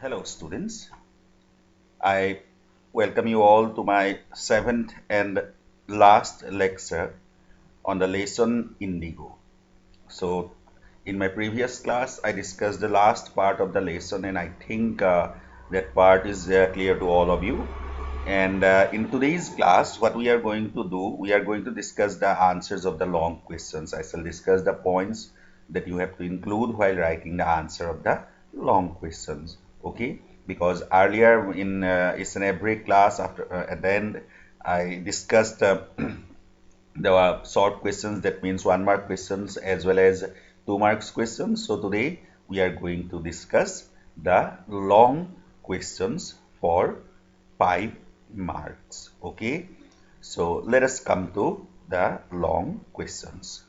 Hello students, I welcome you all to my seventh and last lecture on the lesson Indigo. So in my previous class I discussed the last part of the lesson and I think that part is clear to all of you. And in today's class what we are going to do, we are going to discuss the answers of the long questions. I shall discuss the points that you have to include while writing the answer of the long questions. Okay, because earlier in it's in every class after at the end I discussed the short questions, that means 1 mark questions as well as 2 marks questions. So today we are going to discuss the long questions for 5 marks. Okay, so let us come to the long questions.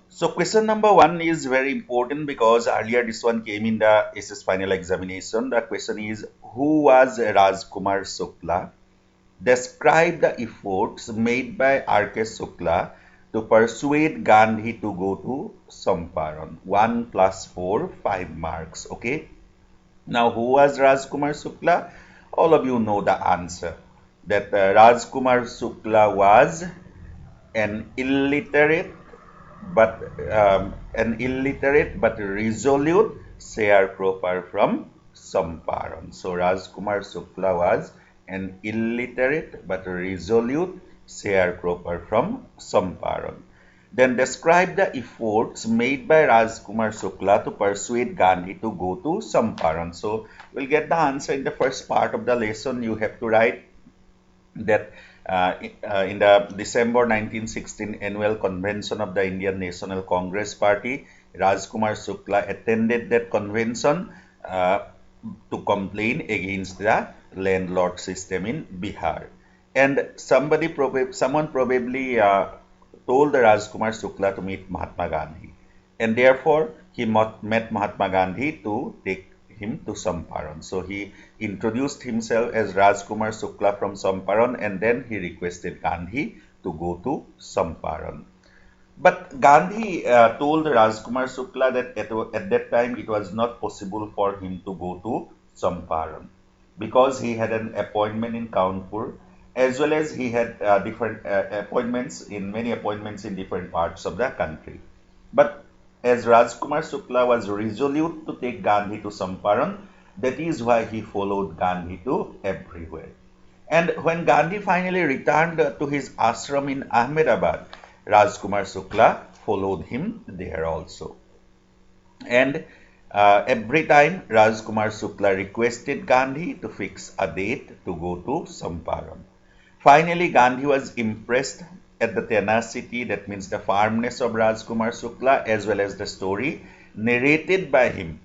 So question number 1 is very important because earlier this one came in the SS final examination. The question is, who was Rajkumar Shukla? Describe the efforts made by R.K. Shukla to persuade Gandhi to go to Samparan. 1 plus 4, 5 marks. Okay. Now, who was Rajkumar Shukla? All of you know the answer. That Rajkumar Shukla was an illiterate but resolute sharecropper from Samparan. So Rajkumar Shukla was an illiterate but resolute sharecropper from Samparan. Then describe the efforts made by Rajkumar Shukla to persuade Gandhi to go to Samparan. So we'll get the answer in the first part of the lesson. You have to write that in the December 1916 annual convention of the Indian National Congress Party, Rajkumar Shukla attended that convention to complain against the landlord system in Bihar. And someone probably told Rajkumar Shukla to meet Mahatma Gandhi. And therefore, he met Mahatma Gandhi to take him to Samparan. So he introduced himself as Rajkumar Shukla from Samparan and then he requested Gandhi to go to Samparan. But Gandhi told Rajkumar Shukla that at that time it was not possible for him to go to Samparan because he had an appointment in Kanpur as well as he had different many appointments in different parts of the country. But as Rajkumar Shukla was resolute to take Gandhi to Samparan, that is why he followed Gandhi to everywhere. And when Gandhi finally returned to his ashram in Ahmedabad, Rajkumar Shukla followed him there also. And every time Rajkumar Shukla requested Gandhi to fix a date to go to Samparan. Finally, Gandhi was impressed at the tenacity, that means the firmness of Rajkumar Shukla, as well as the story narrated by him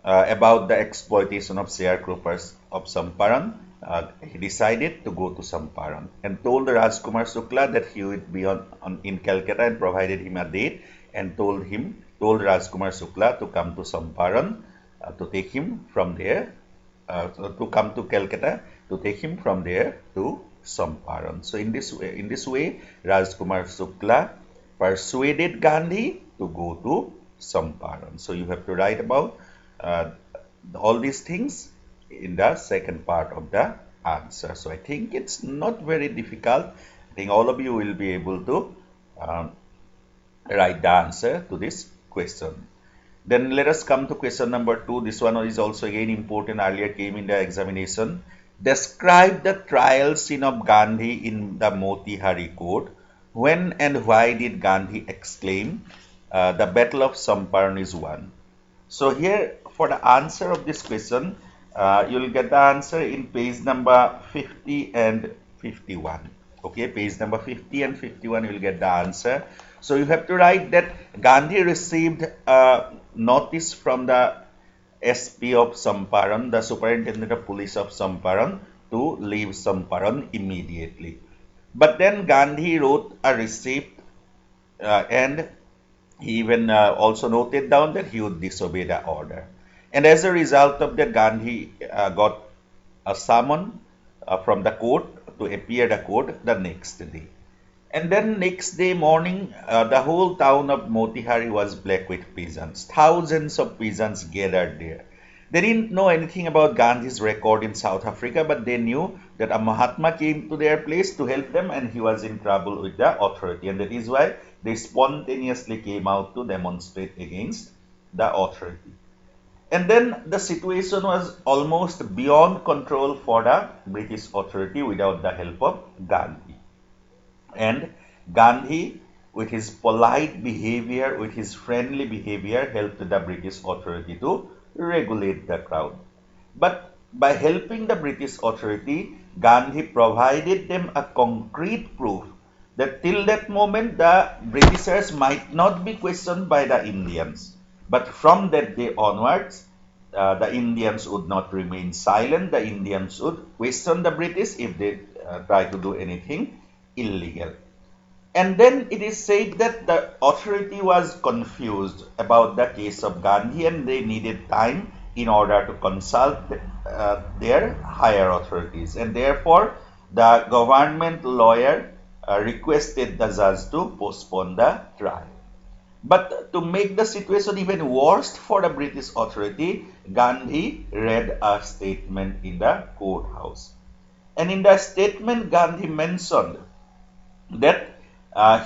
about the exploitation of sharecroppers of Samparan. He decided to go to Samparan and told Rajkumar Shukla that he would be in Calcutta and provided him a date and told Rajkumar Shukla to come to Samparan to take him from there, to come to Calcutta to take him from there to Samparan. So in this way, Rajkumar Shukla persuaded Gandhi to go to Samparan. So you have to write about all these things in the second part of the answer. So I think it's not very difficult. I think all of you will be able to write the answer to this question. Then let us come to question number 2. This one is also again important, earlier came in the examination. Describe the trial scene of Gandhi in the Motihari court. When and why did Gandhi exclaim, the battle of Samparan is won? So here for the answer of this question, you will get the answer in page number 50 and 51. Okay, page number 50 and 51 you will get the answer. So you have to write that Gandhi received a notice from the SP of Samparan, the Superintendent of Police of Samparan, to leave Samparan immediately. But then Gandhi wrote a receipt and he even also noted down that he would disobey the order. And as a result of that, Gandhi got a summon from the court to appear the court the next day. And then next day morning, the whole town of Motihari was black with peasants. Thousands of peasants gathered there. They didn't know anything about Gandhi's record in South Africa, but they knew that a Mahatma came to their place to help them and he was in trouble with the authority. And that is why they spontaneously came out to demonstrate against the authority. And then the situation was almost beyond control for the British authority without the help of Gandhi. And Gandhi, with his polite behavior, with his friendly behavior, helped the British authority to regulate the crowd. But by helping the British authority, Gandhi provided them a concrete proof that till that moment the Britishers might not be questioned by the Indians. But from that day onwards, the Indians would not remain silent. The Indians would question the British if they try to do anything illegal. And then it is said that the authority was confused about the case of Gandhi and they needed time in order to consult their higher authorities. And therefore, the government lawyer requested the judge to postpone the trial. But to make the situation even worse for the British authority, Gandhi read a statement in the courthouse. And in the statement, Gandhi mentioned that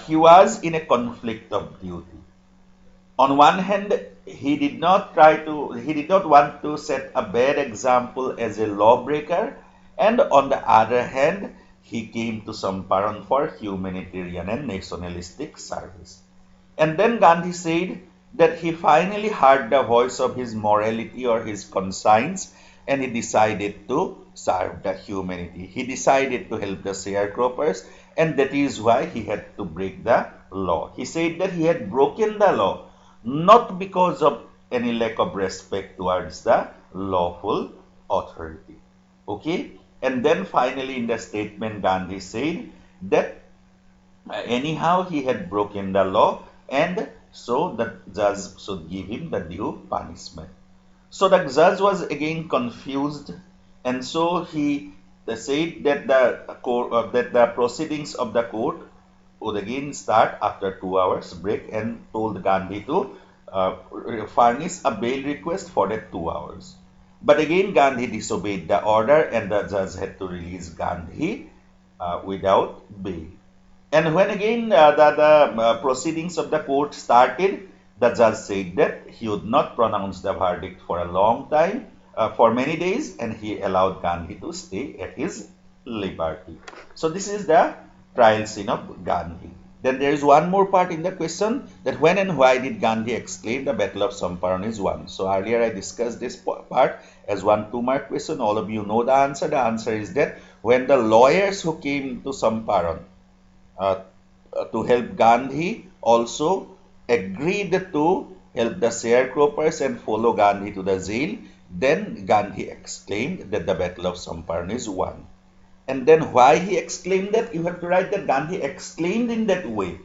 he was in a conflict of duty. On one hand, he did not want to set a bad example as a lawbreaker, and on the other hand, he came to Samparan for humanitarian and nationalistic service. And then Gandhi said that he finally heard the voice of his morality or his conscience and he decided to serve the humanity. He decided to help the sharecroppers and that is why he had to break the law. He said that he had broken the law not because of any lack of respect towards the lawful authority. Okay? And then finally in the statement Gandhi said that anyhow he had broken the law and so the judge should give him the due punishment. So the judge was again confused and so he said that the proceedings of the court would again start after 2 hours break and told Gandhi to furnish a bail request for that 2 hours. But again Gandhi disobeyed the order and the judge had to release Gandhi without bail. And when again the proceedings of the court started, the judge said that he would not pronounce the verdict for a long time, for many days, and he allowed Gandhi to stay at his liberty. So this is the trial scene of Gandhi. Then there is one more part in the question that when and why did Gandhi exclaim the Battle of Samparan is won? So earlier I discussed this part as one 2-mark question. All of you know the answer. The answer is that when the lawyers who came to Samparan to help Gandhi also agreed to help the sharecroppers and follow Gandhi to the jail, then Gandhi exclaimed that the Battle of Samparan is won. And then why he exclaimed that? You have to write that Gandhi exclaimed in that way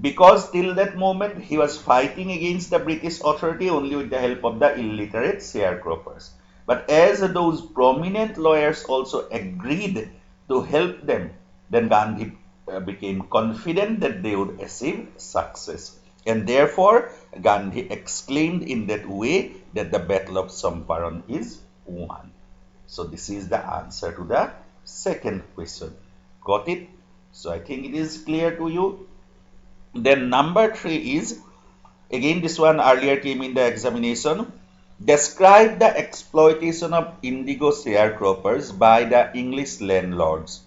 because till that moment he was fighting against the British authority only with the help of the illiterate sharecroppers. But as those prominent lawyers also agreed to help them, then Gandhi became confident that they would achieve success. And therefore, Gandhi exclaimed in that way that the Battle of Samparan is won. So this is the answer to the second question. Got it? So I think it is clear to you. Then number 3 is, again this one earlier came in the examination. Describe the exploitation of indigo sharecroppers by the English landlords.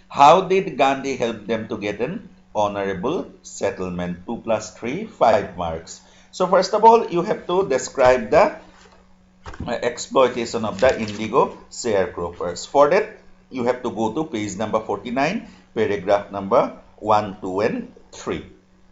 How did Gandhi help them to get an honorable settlement? 2 plus 3, 5 marks. So first of all, you have to describe the exploitation of the indigo sharecroppers. For that, you have to go to page number 49, paragraph number 1, 2, and 3.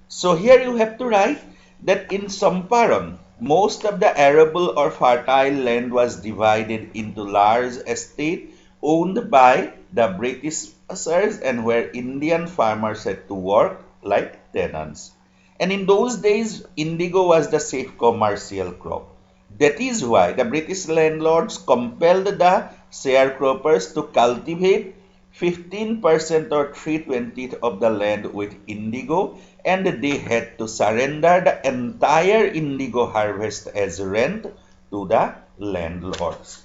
So here you have to write that in Samparan, most of the arable or fertile land was divided into large estates owned by the Britishers and where Indian farmers had to work like tenants. And in those days, indigo was the safe commercial crop. That is why the British landlords compelled the sharecroppers to cultivate 15% or 3/20 of the land with Indigo, and they had to surrender the entire Indigo harvest as rent to the landlords.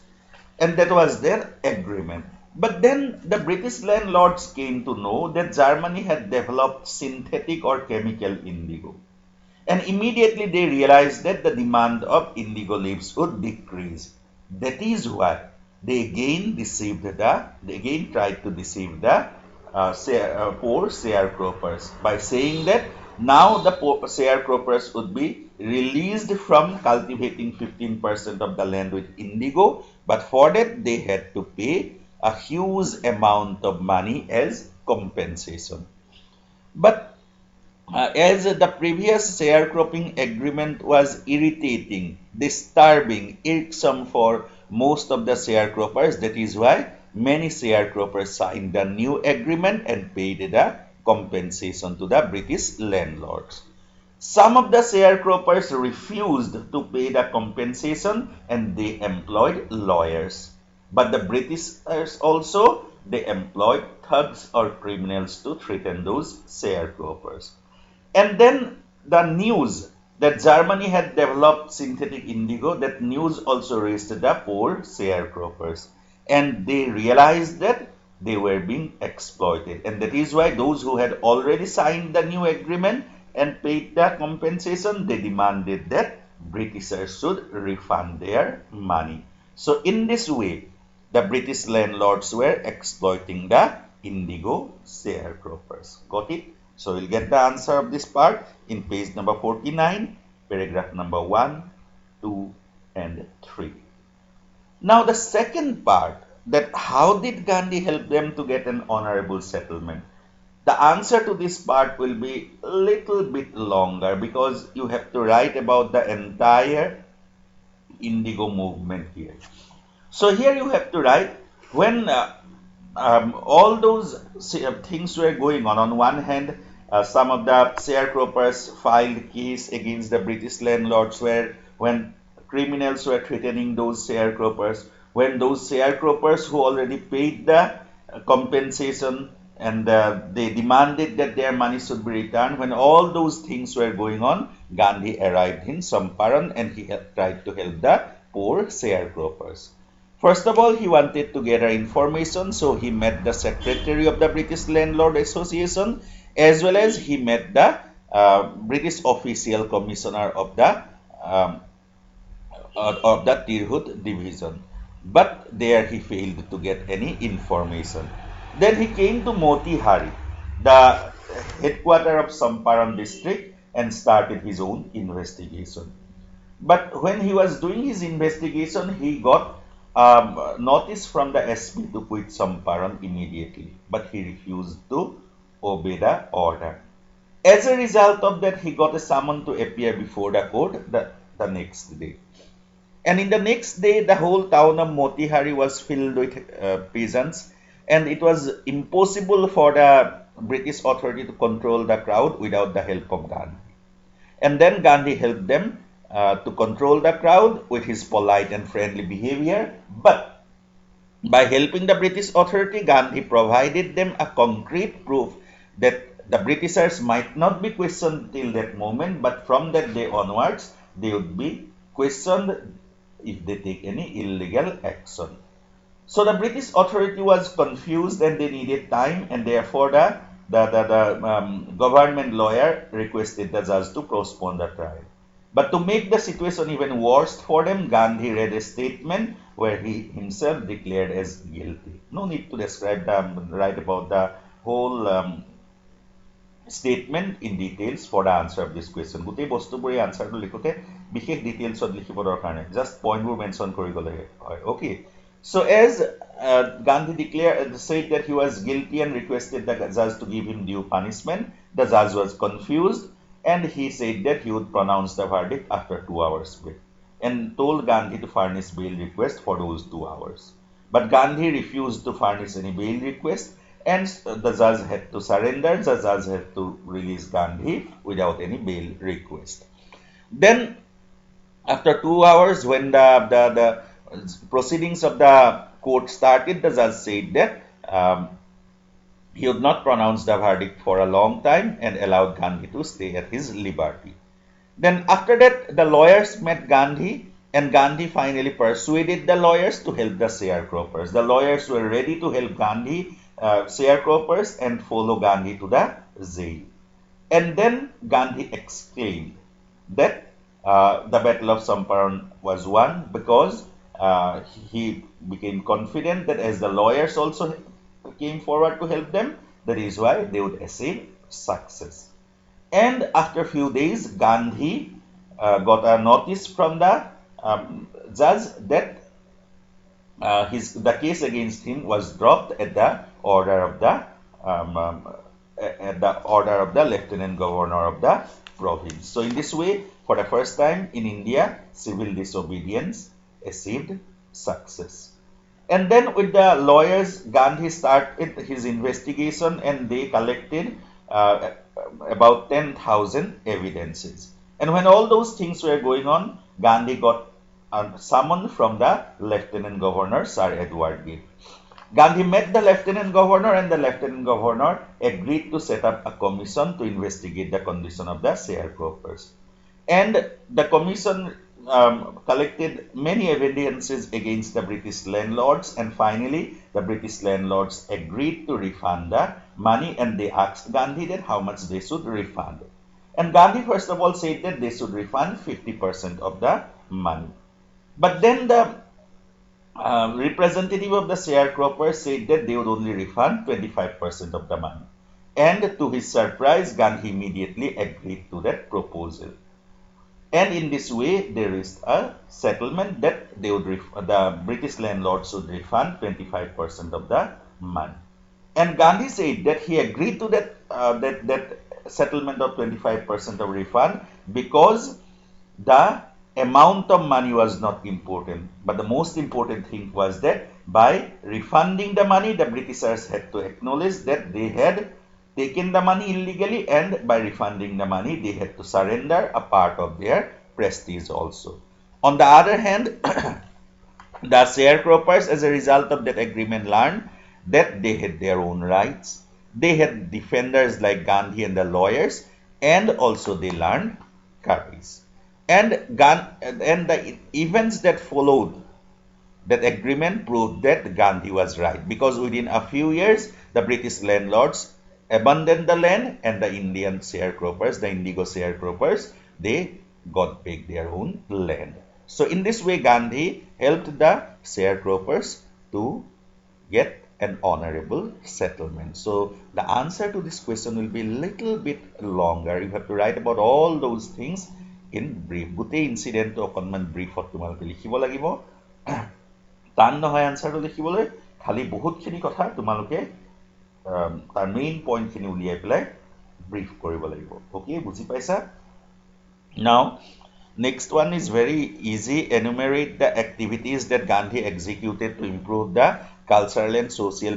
And that was their agreement. But then the British landlords came to know that Germany had developed synthetic or chemical indigo. And immediately they realized that the demand of indigo leaves would decrease. That is why they again tried to deceive the poor sharecroppers by saying that now the poor sharecroppers would be released from cultivating 15% of the land with indigo, but for that they had to pay a huge amount of money as compensation. But as the previous sharecropping agreement was irritating, disturbing, irksome for most of the sharecroppers, that is why many sharecroppers signed the new agreement and paid the compensation to the British landlords. Some of the sharecroppers refused to pay the compensation and they employed lawyers. But the Britishers also, they employed thugs or criminals to threaten those sharecroppers. And then the news that Germany had developed synthetic indigo, that news also reached the poor sharecroppers. And they realized that they were being exploited. And that is why those who had already signed the new agreement and paid the compensation, they demanded that Britishers should refund their money. So in this way, the British landlords were exploiting the indigo sharecroppers. Got it? So we'll get the answer of this part in page number 49, paragraph number 1, 2, and 3. Now the second part, that how did Gandhi help them to get an honorable settlement? The answer to this part will be a little bit longer because you have to write about the entire indigo movement here. So here you have to write when all those things were going on. On one hand, some of the sharecroppers filed case against the British landlords when criminals were threatening those sharecroppers, when those sharecroppers who already paid the compensation and they demanded that their money should be returned. When all those things were going on, Gandhi arrived in Samparan and he tried to help the poor sharecroppers. First of all, he wanted to gather information, so he met the secretary of the British Landlord Association, as well as he met the British official commissioner of the Tirhut division. But there he failed to get any information. Then he came to Motihari, the headquarters of Samparan district, and started his own investigation. But when he was doing his investigation, he got notice from the SP to quit Samparan immediately, but he refused to obey the order. As a result of that, he got a summon to appear before the court the next day. And in the next day, the whole town of Motihari was filled with peasants, and it was impossible for the British authority to control the crowd without the help of Gandhi. And then Gandhi helped them to control the crowd with his polite and friendly behavior. But by helping the British authority, Gandhi provided them a concrete proof that the Britishers might not be questioned till that moment, but from that day onwards, they would be questioned if they take any illegal action. So the British authority was confused and they needed time, and therefore the government lawyer requested the judge to postpone the trial. But to make the situation even worse for them, Gandhi read a statement where he himself declared as guilty. No need to write about the whole statement in details for the answer of this question. Gutei bostubori answer to likhote bishek details od likhibo dorkar nai, just point bur mention kori gole hoy. Okay. So as Gandhi said that he was guilty and requested the judge to give him due punishment, the judge was confused and he said that he would pronounce the verdict after 2 hours wait, and told Gandhi to furnish bail request for those 2 hours. But Gandhi refused to furnish any bail request, and the judge had to surrender. The judge had to release Gandhi without any bail request. Then after 2 hours, when the proceedings of the court started, the judge said that He would not pronounce the verdict for a long time and allowed Gandhi to stay at his liberty. Then after that, the lawyers met Gandhi, and Gandhi finally persuaded the lawyers to help the sharecroppers. The lawyers were ready to help Gandhi, sharecroppers, and follow Gandhi to the jail. And then Gandhi exclaimed that the Battle of Samparan was won because he became confident that as the lawyers also came forward to help them, that is why they would achieve success. And after a few days, Gandhi got a notice from the judge that the case against him was dropped at the order of the Lieutenant Governor of the province. So in this way, for the first time in India, civil disobedience achieved success. And then with the lawyers, Gandhi started his investigation and they collected about 10,000 evidences. And when all those things were going on, Gandhi got summoned from the Lieutenant Governor, Sir Edward Gill. Gandhi met the Lieutenant Governor and the Lieutenant Governor agreed to set up a commission to investigate the condition of the sharecroppers. And the commission collected many evidences against the British landlords, and finally the British landlords agreed to refund the money, and they asked Gandhi that how much they should refund. And Gandhi first of all said that they should refund 50% of the money. But then the representative of the sharecroppers said that they would only refund 25% of the money. And to his surprise, Gandhi immediately agreed to that proposal. And in this way, they reached a settlement that the British landlords should refund 25% of the money. And Gandhi said that he agreed to that settlement of 25% of refund because the amount of money was not important. But the most important thing was that by refunding the money, the Britishers had to acknowledge that they had taken the money illegally, and by refunding the money, they had to surrender a part of their prestige also. On the other hand, the sharecroppers, as a result of that agreement, learned that they had their own rights. They had defenders like Gandhi and the lawyers, and also they learned courage. And the events that followed that agreement proved that Gandhi was right, because within a few years, the British landlords abandoned the land, and the Indian sharecroppers, the Indigo sharecroppers, they got back their own land. So in this way, Gandhi helped the sharecroppers to get an honorable settlement. So the answer to this question will be a little bit longer. You have to write about all those things in brief. Goটেই ইনসিডেন্টটো অকণমান ব্ৰিফত তোমালোকে লিখিব লাগিব। টান নহয় আনসাৰটো লিখিবলৈ, খালি বহুতখিনি কথা তোমালোকে তাৰ মেইন পইণ্টখিনি উলিয়াই পেলাই ব্ৰিফ কৰিব লাগিব। ওকে, বুজি পাইছা? Now, next one is very easy. Enumerate the activities that Gandhi executed to improve the cultural and social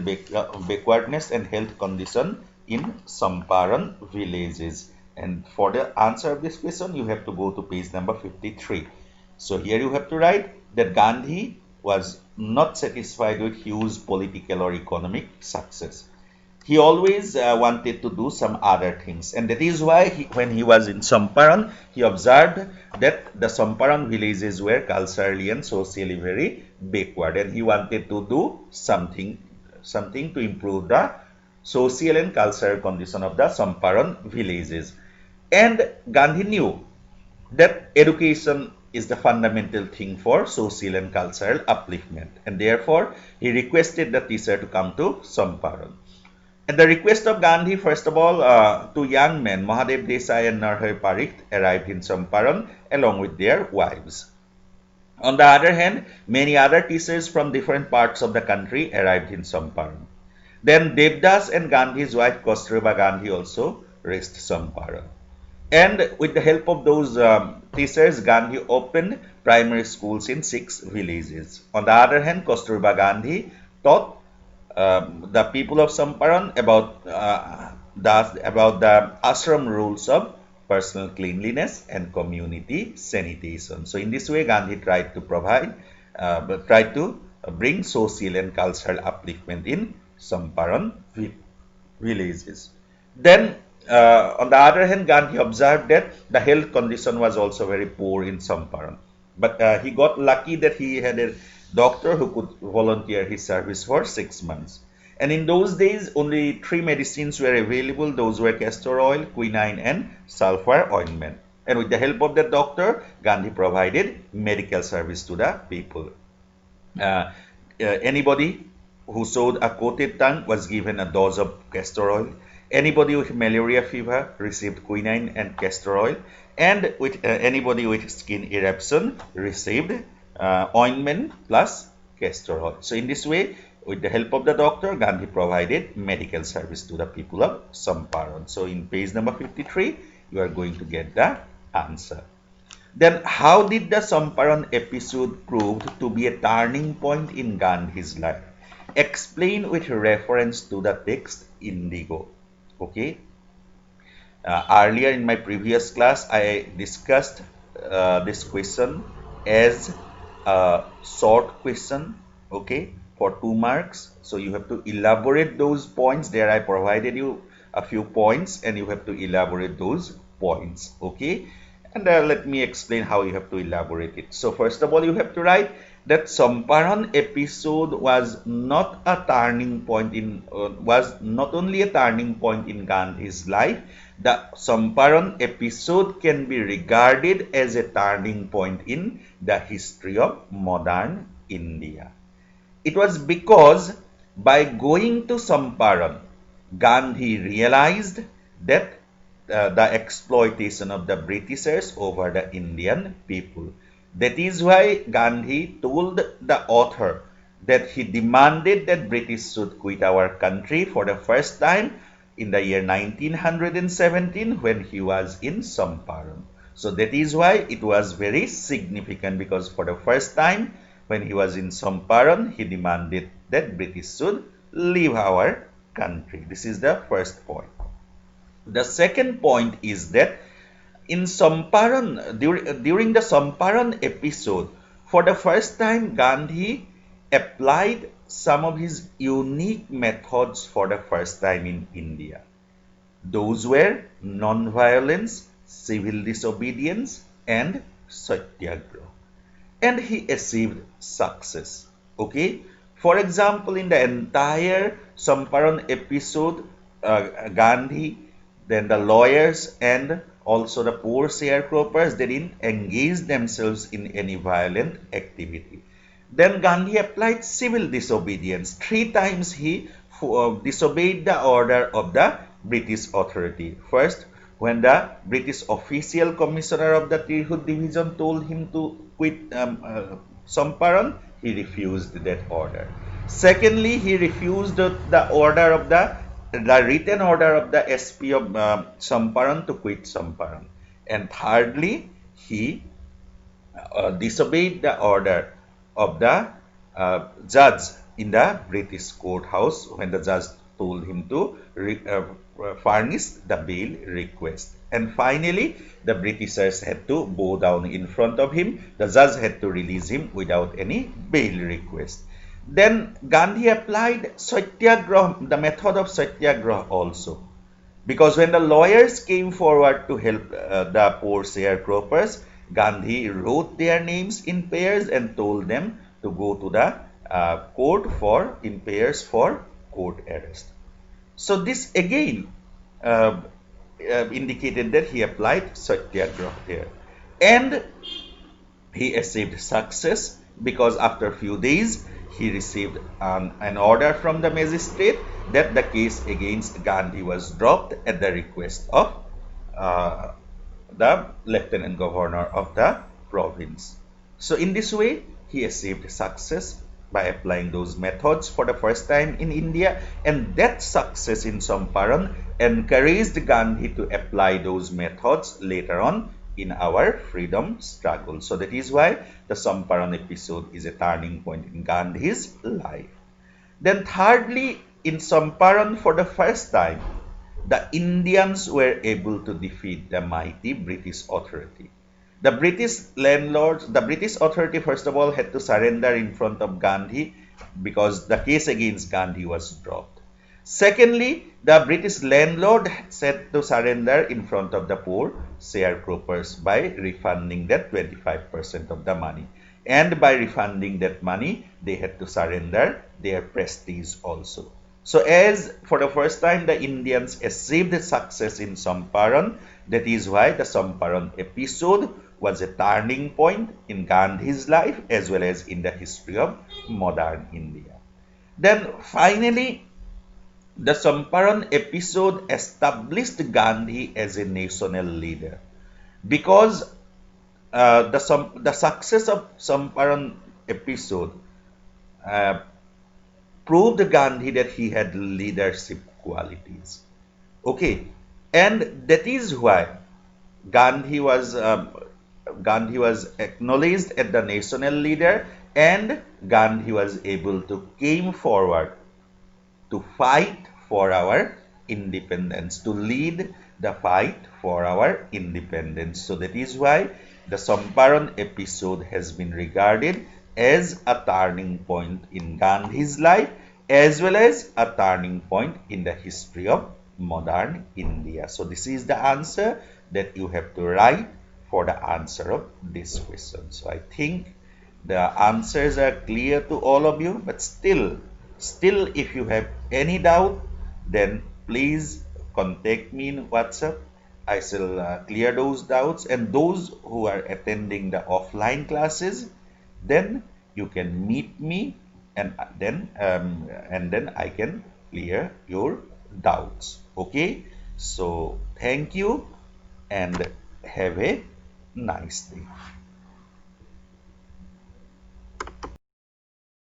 backwardness and health condition in Samparan villages. And for the answer of this question, you have to go to page number 53. So here you have to write that Gandhi was not satisfied with huge political or economic success. He always wanted to do some other things, and that is why when he was in Samparan, he observed that the Samparan villages were culturally and socially very backward, and he wanted to do something to improve the social and cultural condition of the Samparan villages. And Gandhi knew that education is the fundamental thing for social and cultural upliftment, and therefore he requested the teacher to come to Samparan. At the request of Gandhi, first of all, two young men, Mahadev Desai and Narhar Parikh, arrived in Samparan along with their wives. On the other hand, many other teachers from different parts of the country arrived in Samparan. Then Devdas and Gandhi's wife Kasturba Gandhi also reached Samparan. And with the help of those teachers, Gandhi opened primary schools in 6 villages. On the other hand, Kasturba Gandhi taught the people of Samparan about the ashram rules of personal cleanliness and community sanitation. So in this way, Gandhi tried to bring social and cultural upliftment in Samparan villages. Then, on the other hand, Gandhi observed that the health condition was also very poor in Samparan. But he got lucky that he had a doctor who could volunteer his service for 6 months. And in those days, only three medicines were available. Those were castor oil, quinine, and sulfur ointment. And with the help of that doctor, Gandhi provided medical service to the people. Uh, Anybody who showed a coated tongue was given a dose of castor oil. Anybody with malaria fever received quinine and castor oil. And with anybody with skin eruption received ointment plus castor oil. So in this way, with the help of the doctor, Gandhi provided medical service to the people of Samparan. So in page number 53, you are going to get the answer. Then how did the Samparan episode prove to be a turning point in Gandhi's life? Explain with reference to the text Indigo. Okay. Earlier in my previous class, I discussed this question as a short question, okay, for 2 marks. So you have to elaborate those points. There I provided you a few points and you have to elaborate those points, okay. And let me explain how you have to elaborate it. So first of all, you have to write that Samparan episode was not a turning point in, was not only a turning point in Gandhi's life. The Samparan episode can be regarded as a turning point in the history of modern India. It was because by going to Samparan, Gandhi realized that the exploitation of the Britishers over the Indian people. That is why Gandhi told the author that he demanded that British should quit our country for the first time in the year 1917 when he was in Samparan. So that is why it was very significant, because for the first time when he was in Samparan, he demanded that British should leave our country. This is the first point. The second point is that in Samparan, during the Samparan episode, for the first time, Gandhi applied some of his unique methods for the first time in India. Those were non-violence, civil disobedience, and satyagraha. And he achieved success. Okay? For example, in the entire Samparan episode, Gandhi, then the lawyers and also the poor sharecroppers, they didn't engage themselves in any violent activity. Then Gandhi applied civil disobedience. 3 times he disobeyed the order of the British authority. First, when the British official commissioner of the Tirhut division told him to quit Samparan, he refused that order. Secondly, he refused the order of the written order of the SP of Samparan to quit Samparan. And thirdly, he disobeyed the order of the judge in the British courthouse when the judge told him to furnish the bail request. And finally, the Britishers had to bow down in front of him. The judge had to release him without any bail request. Then Gandhi applied satyagraha, the method of satyagraha also. Because when the lawyers came forward to help the poor sharecroppers, Gandhi wrote their names in pairs and told them to go to the court in pairs for court arrest. So this again indicated that he applied satyagraha here. And he achieved success because after a few days, he received an order from the magistrate that the case against Gandhi was dropped at the request of the lieutenant governor of the province. So in this way, he achieved success by applying those methods for the first time in India, and that success in Samparan encouraged Gandhi to apply those methods later on in our freedom struggle. So that is why the Samparan episode is a turning point in Gandhi's life. Then thirdly, in Samparan for the first time, the Indians were able to defeat the mighty British authority. The British landlords, the British authority first of all had to surrender in front of Gandhi because the case against Gandhi was dropped. Secondly, the British landlord said to surrender in front of the poor sharecroppers by refunding that 25% of the money. And by refunding that money, they had to surrender their prestige also. So as for the first time, the Indians achieved success in Samparan. That is why the Samparan episode was a turning point in Gandhi's life as well as in the history of modern India. Then finally, the Samparan episode established Gandhi as a national leader because the success of Samparan episode uh, proved Gandhi that he had leadership qualities. Okay, and that is why Gandhi was um, Gandhi was acknowledged as the national leader, and Gandhi was able to came forward to fight for our independence, to lead the fight for our independence. So that is why the Samparan episode has been regarded as a turning point in Gandhi's life as well as a turning point in the history of modern India. So this is the answer that you have to write for the answer of this question. So I think the answers are clear to all of you, but still if you have any doubt, then please contact me in WhatsApp. I shall clear those doubts, and those who are attending the offline classes, then you can meet me, and then I can clear your doubts. Okay, so thank you and have a nice day.